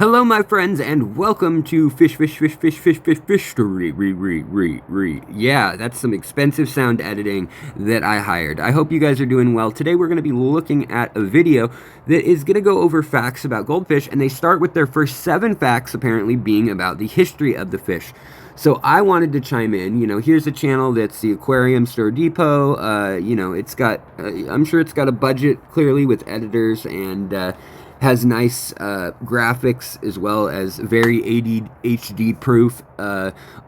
Hello, my friends, and welcome to Fish Story. Yeah, that's some expensive sound editing that I hired. I hope you guys are doing well. Today, we're going to be looking at a video that is going to go over facts about goldfish, and they start with their first 7 facts apparently being about the history of the fish. So I wanted to chime in. Here's a channel that's the Aquarium Store Depot. It's got, I'm sure it's got a budget clearly with editors and has nice graphics as well as very HD proof,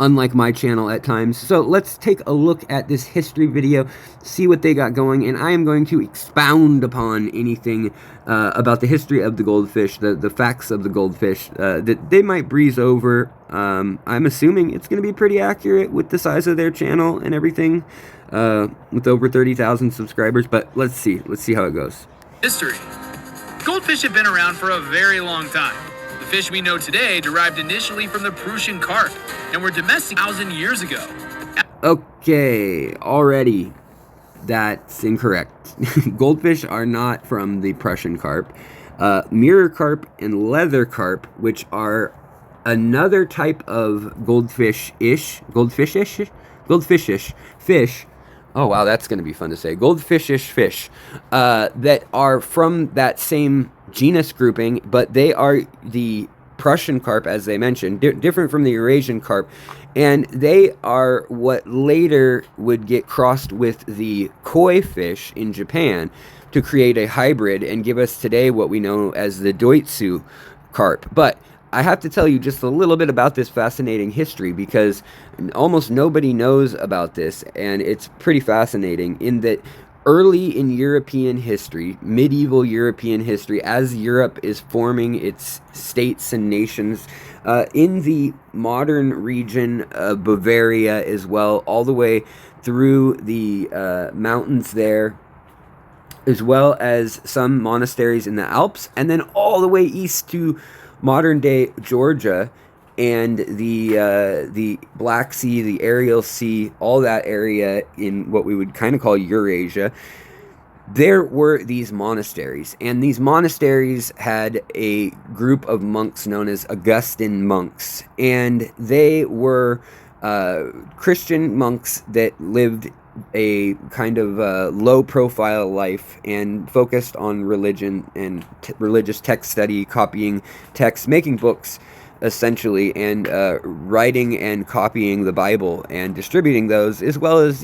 unlike my channel at times. So let's take a look at this history video, see what they got going, and I am going to expound upon anything about the history of the goldfish, the facts of the goldfish that they might breeze over. I'm assuming it's going to be pretty accurate with the size of their channel and everything, with over 30,000 subscribers, but let's see how it goes. History. Goldfish have been around for a very long time. The fish we know today derived initially from the Prussian carp and were domesticated 1,000 years ago. Okay, already that's incorrect. Goldfish are not from the Prussian carp. Mirror carp and leather carp, which are another type of goldfish-ish fish. Oh, wow, that's going to be fun to say. Goldfish-ish fish that are from that same genus grouping, but they are the Prussian carp, as they mentioned, different from the Eurasian carp. And they are what later would get crossed with the koi fish in Japan to create a hybrid and give us today what we know as the Doitsu carp. But I have to tell you just a little bit about this fascinating history because almost nobody knows about this, and it's pretty fascinating in that early in European history, medieval European history, as Europe is forming its states and nations, in the modern region of Bavaria as well, all the way through the mountains there, as well as some monasteries in the Alps, and then all the way east to modern day Georgia and the Black Sea, the Aral Sea, all that area in what we would kind of call Eurasia. There were these monasteries, and these monasteries had a group of monks known as Augustan monks, and they were Christian monks that lived a kind of low-profile life and focused on religion and religious text study, copying texts, making books, essentially, and writing and copying the Bible and distributing those, as well as,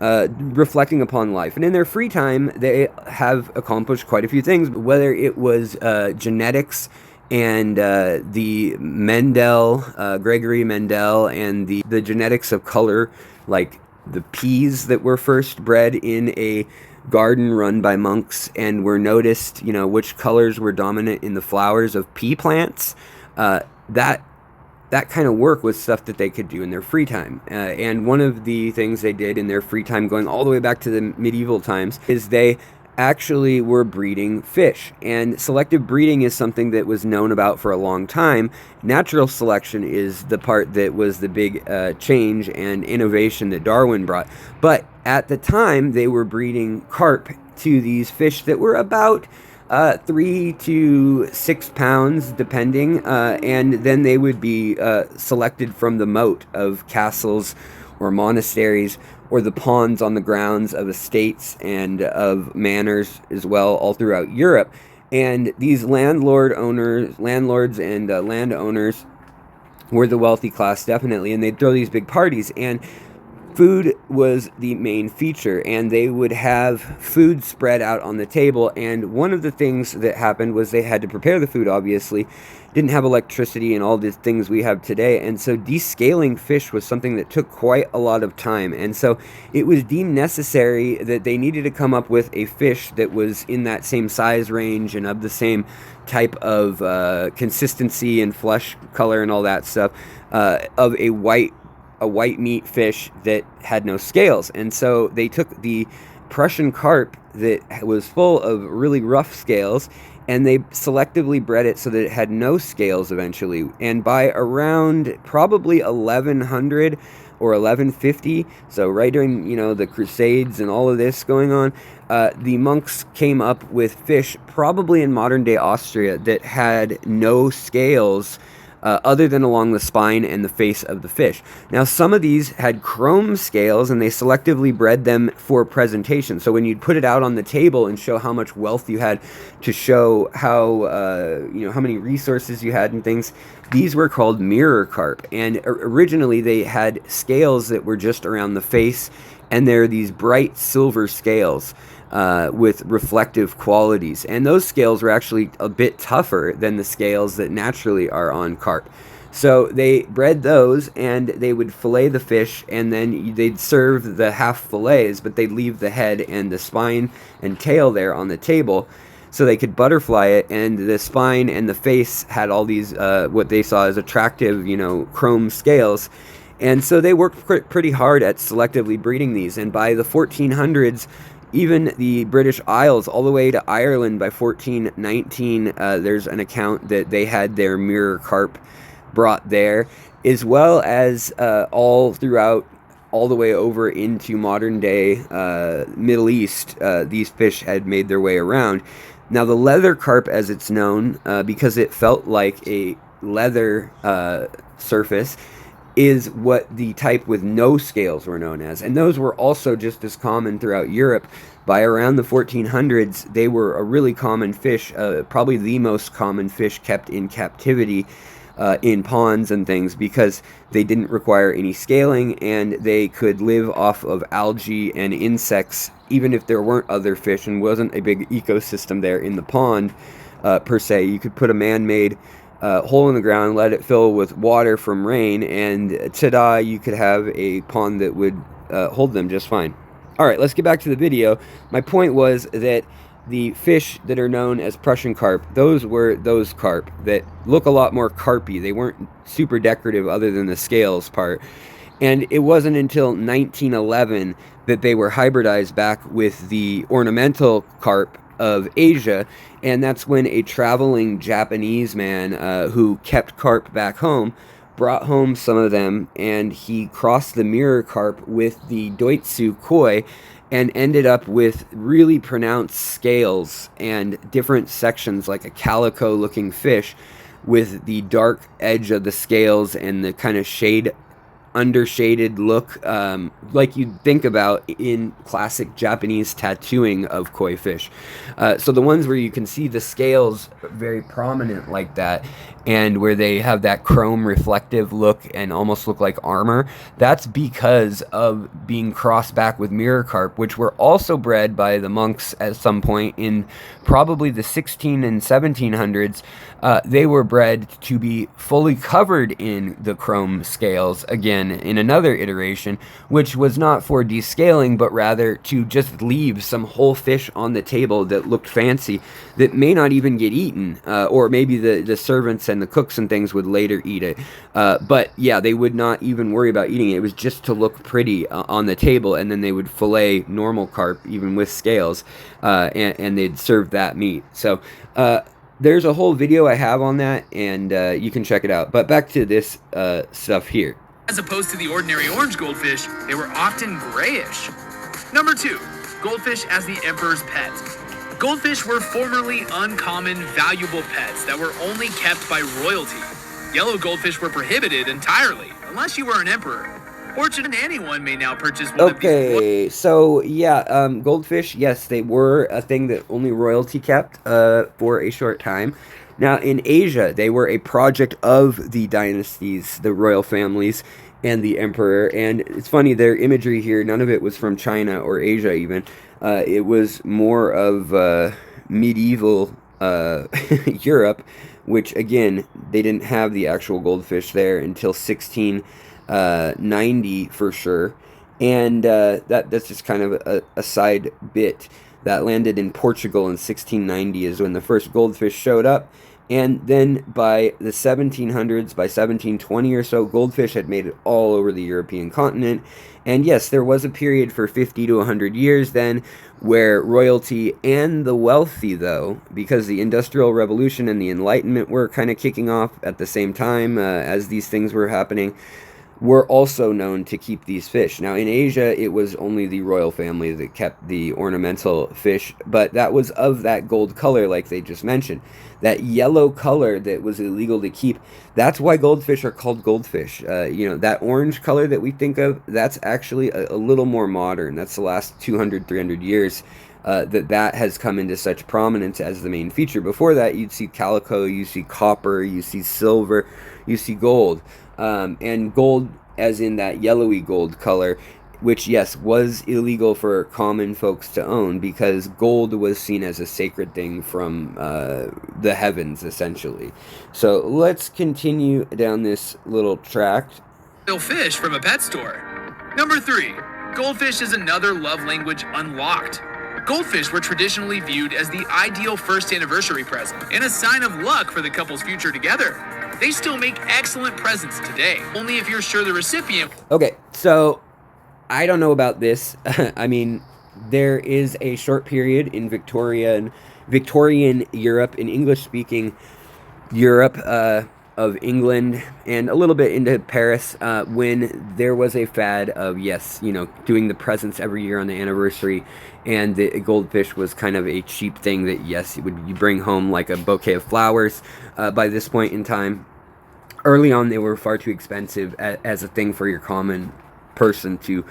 reflecting upon life. And in their free time, they have accomplished quite a few things, whether it was genetics and the Gregory Mendel, and the genetics of color, like the peas that were first bred in a garden run by monks and were noticed, which colors were dominant in the flowers of pea plants. That kind of work was stuff that they could do in their free time. And one of the things they did in their free time, going all the way back to the medieval times, is they actually were breeding fish. And selective breeding is something that was known about for a long time. Natural selection is the part that was the big change and innovation that Darwin brought. But at the time, they were breeding carp to these fish that were about 3 to 6 pounds, depending, and then they would be selected from the moat of castles or monasteries, or the ponds on the grounds of estates and of manors as well, all throughout Europe. And these landlords and landowners were the wealthy class, definitely, and they'd throw these big parties, and food was the main feature, and they would have food spread out on the table. And one of the things that happened was they had to prepare the food, obviously, didn't have electricity and all the things we have today, and so descaling fish was something that took quite a lot of time. And so it was deemed necessary that they needed to come up with a fish that was in that same size range and of the same type of consistency and flesh color and all that stuff, of a white meat fish that had no scales. And so they took the Prussian carp that was full of really rough scales and they selectively bred it so that it had no scales eventually. And by around probably 1100 or 1150, so right during, you know, the Crusades and all of this going on, the monks came up with fish, probably in modern-day Austria, that had no scales other than along the spine and the face of the fish. Now, some of these had chrome scales, and they selectively bred them for presentation. So when you'd put it out on the table and show how much wealth you had, to show how, you know, how many resources you had and things, these were called mirror carp. And originally they had scales that were just around the face, and they're these bright silver scales with reflective qualities. And those scales were actually a bit tougher than the scales that naturally are on carp. So they bred those, and they would fillet the fish, and then they'd serve the half fillets, but they'd leave the head and the spine and tail there on the table so they could butterfly it. And the spine and the face had all these what they saw as attractive, you know, chrome scales. And so they worked pretty hard at selectively breeding these. And by the 1400s, even the British Isles, all the way to Ireland, by 1419, there's an account that they had their mirror carp brought there, as well as all throughout, all the way over into modern day Middle East, these fish had made their way around. Now, the leather carp, as it's known, because it felt like a leather surface, is what the type with no scales were known as. And those were also just as common throughout Europe. By around the 1400s, they were a really common fish, probably the most common fish kept in captivity in ponds and things, because they didn't require any scaling, and they could live off of algae and insects, even if there weren't other fish and wasn't a big ecosystem there in the pond per se. You could put a man-made hole in the ground, let it fill with water from rain, and ta-da, you could have a pond that would hold them just fine. All right, let's get back to the video. My point was that the fish that are known as Prussian carp, those were those carp that look a lot more carpy. They weren't super decorative other than the scales part. And it wasn't until 1911 that they were hybridized back with the ornamental carp of Asia, and that's when a traveling Japanese man who kept carp back home brought home some of them, and he crossed the mirror carp with the Doitsu koi and ended up with really pronounced scales and different sections, like a calico looking fish with the dark edge of the scales and the kind of undershaded look, like you'd think about in classic Japanese tattooing of koi fish. So the ones where you can see the scales very prominent like that, and where they have that chrome reflective look and almost look like armor, that's because of being crossed back with mirror carp, which were also bred by the monks at some point in probably the 16 and 1700s. They were bred to be fully covered in the chrome scales, again, in another iteration, which was not for descaling, but rather to just leave some whole fish on the table that looked fancy, that may not even get eaten, or maybe the servants and the cooks and things would later eat it. But yeah, they would not even worry about eating it. It was just to look pretty on the table, and then they would fillet normal carp, even with scales, and they'd serve that meat. So, there's a whole video I have on that, and you can check it out. But back to this stuff here. As opposed to the ordinary orange goldfish, they were often grayish. Number 2, goldfish as the emperor's pet. Goldfish were formerly uncommon, valuable pets that were only kept by royalty. Yellow goldfish were prohibited entirely, unless you were an emperor. Fortunate anyone may now purchase one of these. Okay, so yeah, goldfish, yes, they were a thing that only royalty kept for a short time. Now, in Asia, they were a project of the dynasties, the royal families, and the emperor. And it's funny, their imagery here, none of it was from China or Asia even. It was more of medieval Europe, which, again, they didn't have the actual goldfish there until 1690 for sure. And that's just kind of a side bit. That landed in Portugal in 1690 is when the first goldfish showed up. And then by the 1700s, by 1720 or so, goldfish had made it all over the European continent. And yes, there was a period for 50 to 100 years then where royalty and the wealthy, though, because the Industrial Revolution and the Enlightenment were kind of kicking off at the same time as these things were happening, were also known to keep these fish. Now, in Asia, it was only the royal family that kept the ornamental fish, but that was of that gold color, like they just mentioned. That yellow color that was illegal to keep, that's why goldfish are called goldfish. That orange color that we think of, that's actually a little more modern. That's the last 200, 300 years that has come into such prominence as the main feature. Before that, you'd see calico, you see copper, you see silver, you see gold. And gold as in that yellowy gold color, which, yes, was illegal for common folks to own because gold was seen as a sacred thing from the heavens, essentially. So let's continue down this little tract. Fish from a pet store. Number 3. Goldfish is another love language unlocked. Goldfish were traditionally viewed as the ideal first anniversary present and a sign of luck for the couple's future together. They still make excellent presents today, only if you're sure the recipient... Okay, so I don't know about this. I mean, there is a short period in Victorian Europe, in English-speaking Europe of England, and a little bit into Paris, when there was a fad of, yes, doing the presents every year on the anniversary, and the goldfish was kind of a cheap thing that, yes, you bring home like a bouquet of flowers by this point in time. Early on, they were far too expensive as a thing for your common person to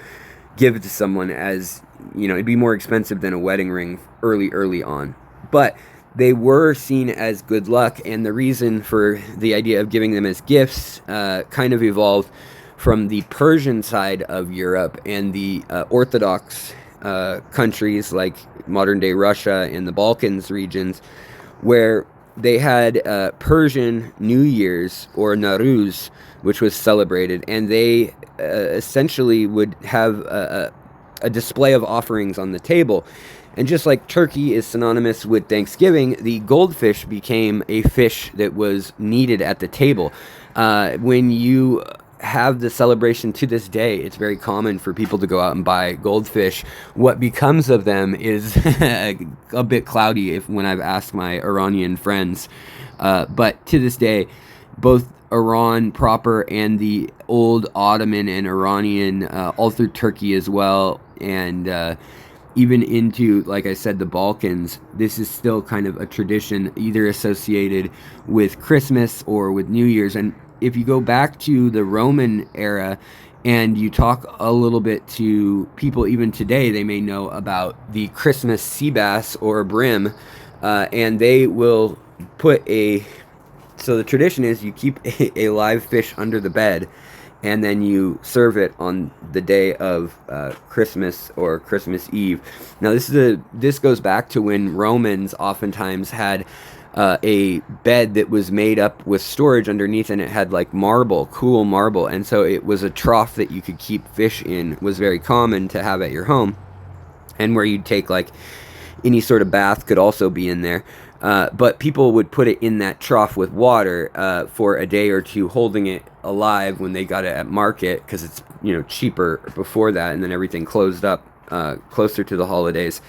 give to someone, as, it'd be more expensive than a wedding ring early on. But they were seen as good luck, and the reason for the idea of giving them as gifts kind of evolved from the Persian side of Europe and the Orthodox countries like modern-day Russia and the Balkans regions, where they had Persian New Year's, or Nowruz, which was celebrated, and they essentially would have a display of offerings on the table. And just like turkey is synonymous with Thanksgiving, the goldfish became a fish that was needed at the table. When you have the celebration to this day, it's very common for people to go out and buy goldfish. What becomes of them is a bit cloudy when I've asked my Iranian friends. But to this day, both Iran proper and the old Ottoman and Iranian, all through Turkey as well, and even into, like I said, the Balkans, this is still kind of a tradition either associated with Christmas or with New Year's. And if you go back to the Roman era and you talk a little bit to people even today, they may know about the Christmas sea bass or brim, and they will put so the tradition is you keep a live fish under the bed, and then you serve it on the day of Christmas or Christmas Eve. Now, this goes back to when Romans oftentimes had a bed that was made up with storage underneath, and it had like marble, cool marble, and so it was a trough that you could keep fish in. Was very common to have at your home, and where you'd take like any sort of bath could also be in there. But people would put it in that trough with water for a day or two, holding it alive when they got it at market, because it's cheaper before that, and then everything closed up closer to the holidays.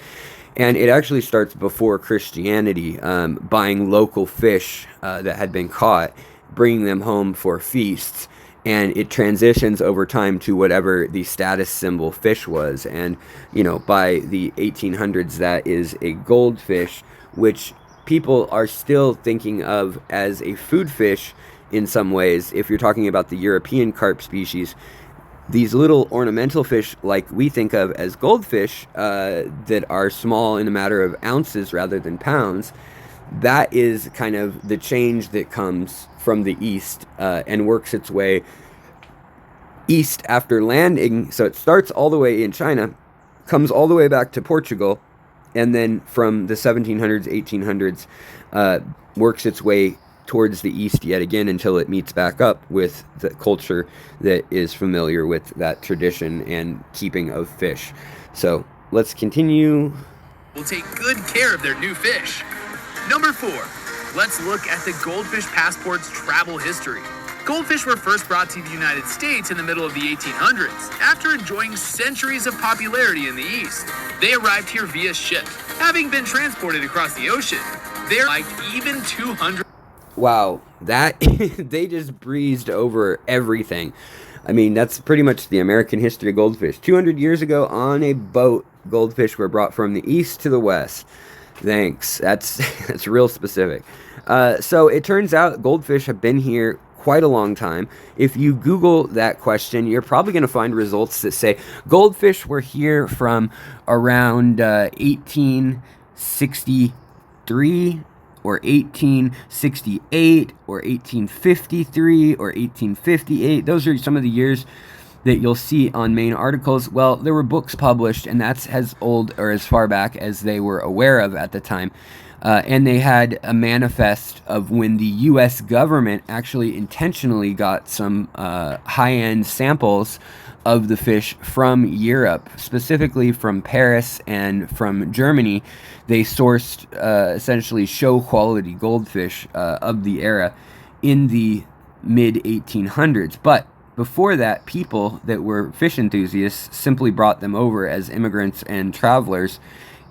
And it actually starts before Christianity, buying local fish that had been caught, bringing them home for feasts, and it transitions over time to whatever the status symbol fish was. And by the 1800s, that is a goldfish, which people are still thinking of as a food fish in some ways. If you're talking about the European carp species, these little ornamental fish, like we think of as goldfish, that are small in a matter of ounces rather than pounds, that is kind of the change that comes from the east and works its way east after landing. So it starts all the way in China, comes all the way back to Portugal, and then from the 1700s, 1800s, works its way towards the east yet again until it meets back up with the culture that is familiar with that tradition and keeping of fish. So let's continue. Will take good care of their new fish. Number 4. Let's look at the goldfish passport's travel history. Goldfish were first brought to the United States in the middle of the 1800s, after enjoying centuries of popularity in the East. They arrived here via ship, having been transported across the ocean. They're like even 200. Wow, that they just breezed over everything. I mean, that's pretty much the American history of goldfish. 200 years ago, on a boat, goldfish were brought from the east to the west. Thanks. That's real specific. So it turns out goldfish have been here quite a long time. If you Google that question, you're probably going to find results that say goldfish were here from around 1863 or 1868 or 1853 or 1858. Those are some of the years that you'll see on main articles. Well, there were books published, and that's as old or as far back as they were aware of at the time. And they had a manifest of when the U.S. government actually intentionally got some high-end samples of the fish from Europe, specifically from Paris and from Germany. They sourced essentially show-quality goldfish of the era in the mid-1800s. But before that, people that were fish enthusiasts simply brought them over as immigrants and travelers.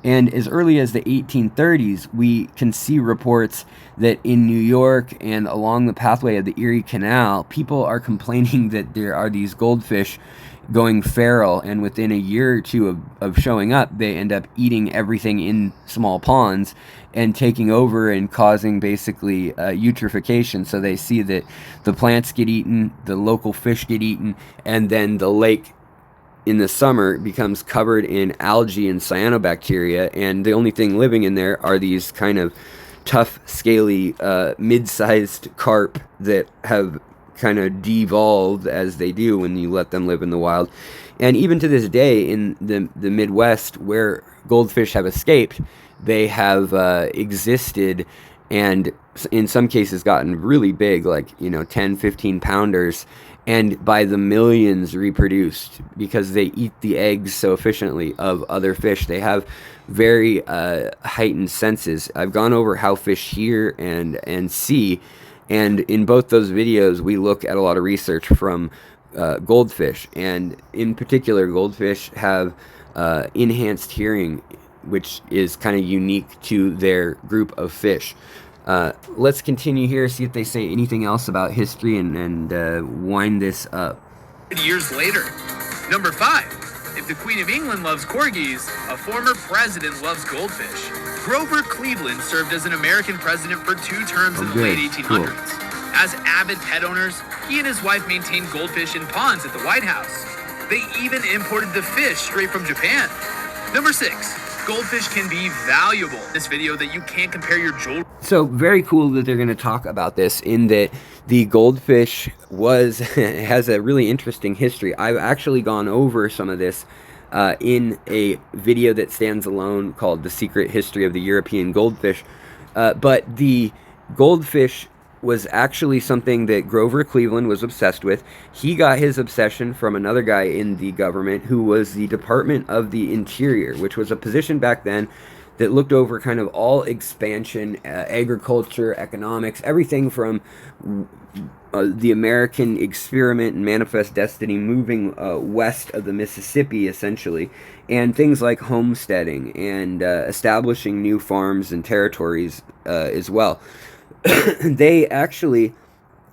And as early as the 1830s, we can see reports that in New York and along the pathway of the Erie Canal, people are complaining that there are these goldfish going feral, and within a year or two of showing up, they end up eating everything in small ponds and taking over and causing basically eutrophication. So they see that the plants get eaten, the local fish get eaten, and then the lake in the summer becomes covered in algae and cyanobacteria, and the only thing living in there are these kind of tough, scaly, mid-sized carp that have kind of devolved as they do when you let them live in the wild. And even to this day in the Midwest, where goldfish have escaped, they have existed and in some cases gotten really big, like 10, 15 pounders, and by the millions reproduced because they eat the eggs so efficiently of other fish. They have very heightened senses. I've gone over how fish hear and see, and in both those videos we look at a lot of research from goldfish, and in particular goldfish have enhanced hearing, which is kind of unique to their group of fish. Let's continue here, see if they say anything else about history and wind this up. Years later. Number 5. If the Queen of England loves corgis, a former president loves goldfish. Grover Cleveland served as an American president for 2 terms in the late 1800s. Cool. As avid pet owners, he and his wife maintained goldfish in ponds at the White House. They even imported the fish straight from Japan. Number 6. Goldfish can be valuable. This video that you can't compare your jewelry. So very cool that they're going to talk about this, in that the goldfish has a really interesting history. I've actually gone over some of this in a video that stands alone called The Secret History of the European Goldfish. But the goldfish was actually something that Grover Cleveland was obsessed with. He got his obsession from another guy in the government who was the Department of the Interior, which was a position back then that looked over kind of all expansion, agriculture, economics, everything from the American experiment and manifest destiny moving west of the Mississippi, essentially, and things like homesteading and establishing new farms and territories as well. They actually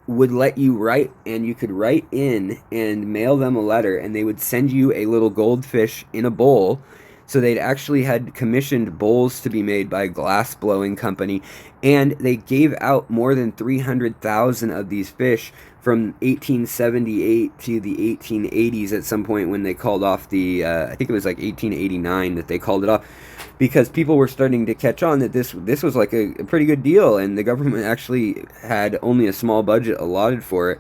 would let you write, and you could write in and mail them a letter, and they would send you a little goldfish in a bowl. So they'd actually had commissioned bowls to be made by a glass blowing company, and they gave out more than 300,000 of these fish from 1878 to the 1880s at some point, when they called off the, I think it was like 1889 that they called it off, because people were starting to catch on that this was like a pretty good deal, and the government actually had only a small budget allotted for it,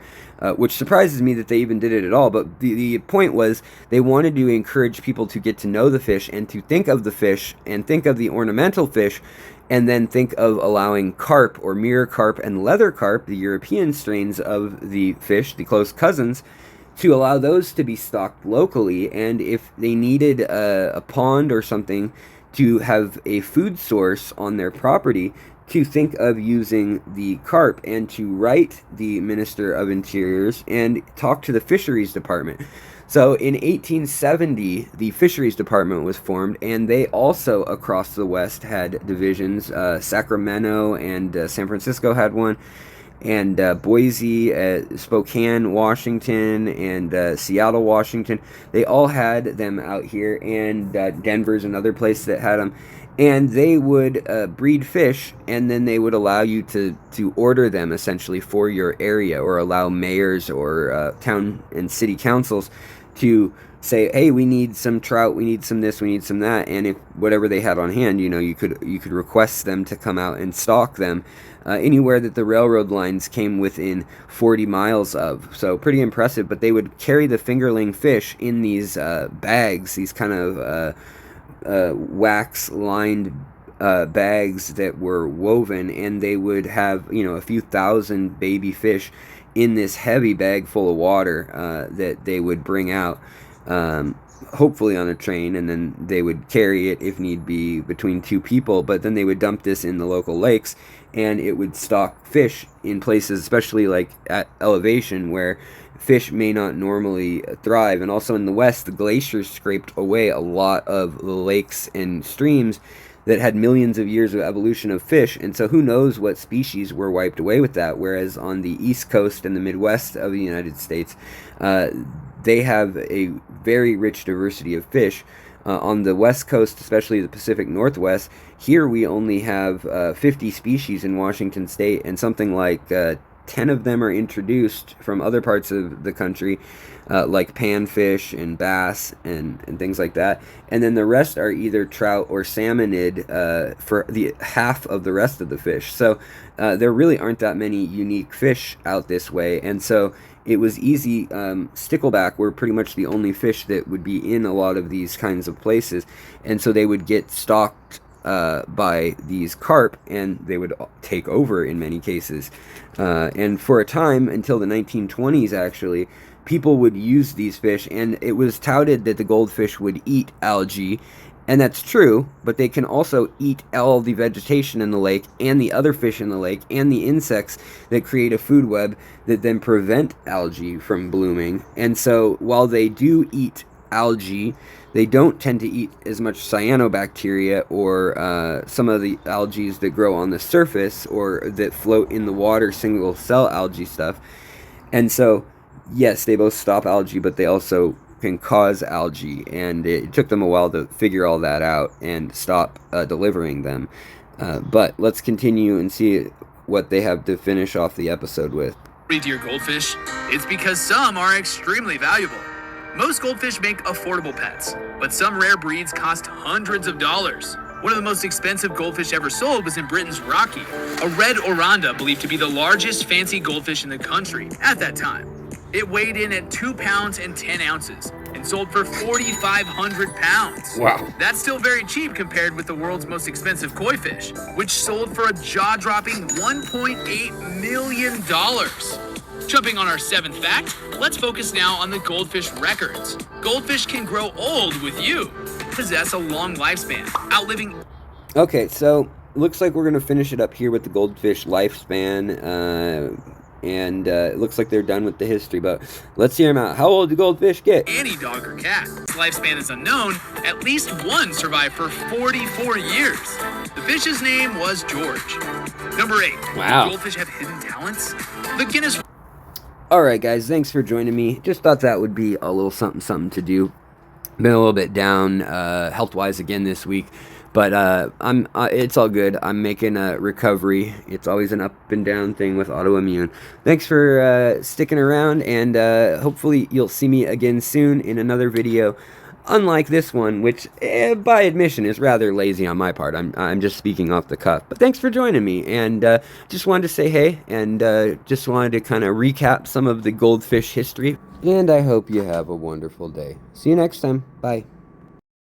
which surprises me that they even did it at all. But the point was, they wanted to encourage people to get to know the fish and to think of the fish and think of the ornamental fish, and then think of allowing carp or mirror carp and leather carp, the European strains of the fish, the close cousins, to allow those to be stocked locally. And if they needed a pond or something to have a food source on their property, to think of using the carp and to write the Minister of Interiors and talk to the Fisheries Department. So in 1870, the Fisheries Department was formed, and they also, across the West, had divisions. Sacramento and San Francisco had one, and Boise, Spokane, Washington, and Seattle, Washington. They all had them out here, and Denver's another place that had them. And they would breed fish, and then they would allow you to order them essentially for your area, or allow mayors or town and city councils to say, hey, we need some trout, we need some this, we need some that, and if whatever they had on hand, you could request them to come out and stock them anywhere that the railroad lines came within 40 miles of. So pretty impressive. But they would carry the fingerling fish in these bags, these kind of wax-lined bags that were woven, and they would have a few thousand baby fish in this heavy bag full of water that they would bring out, hopefully on a train, and then they would carry it if need be between two people. But then they would dump this in the local lakes, and it would stock fish in places, especially like at elevation, where fish may not normally thrive. And also in the West, the glaciers scraped away a lot of the lakes and streams that had millions of years of evolution of fish, and so who knows what species were wiped away with that. Whereas on the East Coast and the Midwest of the United States, they have a very rich diversity of fish. On the West Coast, especially the Pacific Northwest, here we only have 50 species in Washington State, and something like 10 of them are introduced from other parts of the country, like panfish and bass and things like that. And then the rest are either trout or salmonid for the half of the rest of the fish. So there really aren't that many unique fish out this way. And so it was easy. Stickleback were pretty much the only fish that would be in a lot of these kinds of places. And so they would get stocked by these carp, and they would take over in many cases. And for a time, until the 1920s actually, people would use these fish, and it was touted that the goldfish would eat algae, and that's true, but they can also eat all the vegetation in the lake, and the other fish in the lake, and the insects that create a food web that then prevent algae from blooming. And so while they do eat algae, they don't tend to eat as much cyanobacteria or some of the algae that grow on the surface or that float in the water, single cell algae stuff. And so, yes, they both stop algae, but they also can cause algae. And it took them a while to figure all that out and stop delivering them. But let's continue and see what they have to finish off the episode with. Dear goldfish, it's because some are extremely valuable. Most goldfish make affordable pets, but some rare breeds cost hundreds of dollars. One of the most expensive goldfish ever sold was in Britain's Rocky, a red oranda believed to be the largest fancy goldfish in the country at that time. It weighed in at 2 pounds and 10 ounces and sold for 4,500 pounds. Wow. That's still very cheap compared with the world's most expensive koi fish, which sold for a jaw-dropping $1.8 million. Jumping on our seventh fact, let's focus now on the goldfish records. Goldfish can grow old with you, possess a long lifespan, outliving... Okay, so looks like we're going to finish it up here with the goldfish lifespan, and it looks like they're done with the history, but let's hear them out. How old do goldfish get? Any dog or cat. Its lifespan is unknown. At least one survived for 44 years. The fish's name was George. Number 8. Wow. Do goldfish have hidden talents? The Guinness... Alright guys, thanks for joining me. Just thought that would be a little something to do. Been a little bit down health-wise again this week, but it's all good. I'm making a recovery. It's always an up and down thing with autoimmune. Thanks for sticking around, and hopefully you'll see me again soon in another video. Unlike this one, which, by admission, is rather lazy on my part. I'm just speaking off the cuff. But thanks for joining me, and just wanted to say hey, and just wanted to kind of recap some of the goldfish history. And I hope you have a wonderful day. See you next time. Bye.